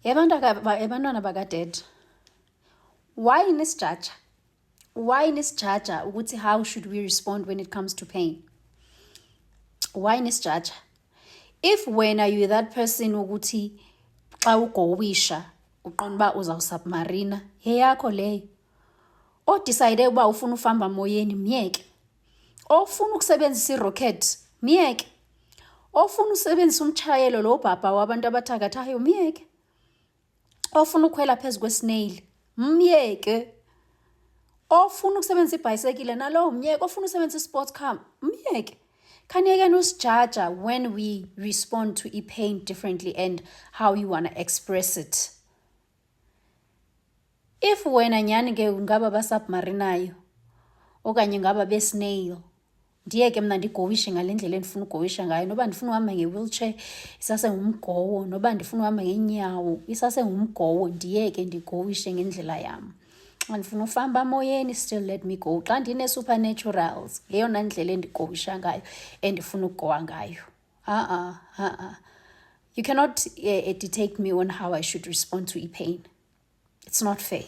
Abantwana bakadad, why nisjaja? Why nisjaja ukuthi how should we respond when it comes to pain? Why nisjaja? If when are you that person ukuthi xa ugowisha uqonda uba uzawusubmarina yeyakho leyo. Odecide uba ufuna ufamba moyeni myeke. Ofuna ukusebenzisa irocket myeke. Ofuna usebenzisa umtshayelo lo bhabha wabantu abathakathayo myeke. Ofuna ukhwela phezu kwesnail myeke. Ofuna ukusebenzisa ibhayisekile nalo myeke. Ofuna usebenzisa sports car myeke. Kaniyeke nusijaja when we respond to pain differently and how you want to express it. If wena nyani ke ngaba basubmarinayo okanye ngaba besnail, ndiyeke mna ndigowishe ngale ndlela endifuna ugowisha ngayo. Noba ndifuna uhamba nge-wheelchair isasengumgowo, noba ndifuna uhamba ngeenyawo isasengumgowo, ndiyeke ndigowishe ngendlela yam. Xa ndifuna ufamba moyeni, still let me go. Xa ndine-supernaturals yeyona ndlela endigowisha ngayo endifuna ukugowa ngayo. You cannot dictate me on how I should respond to pain. It's not fair.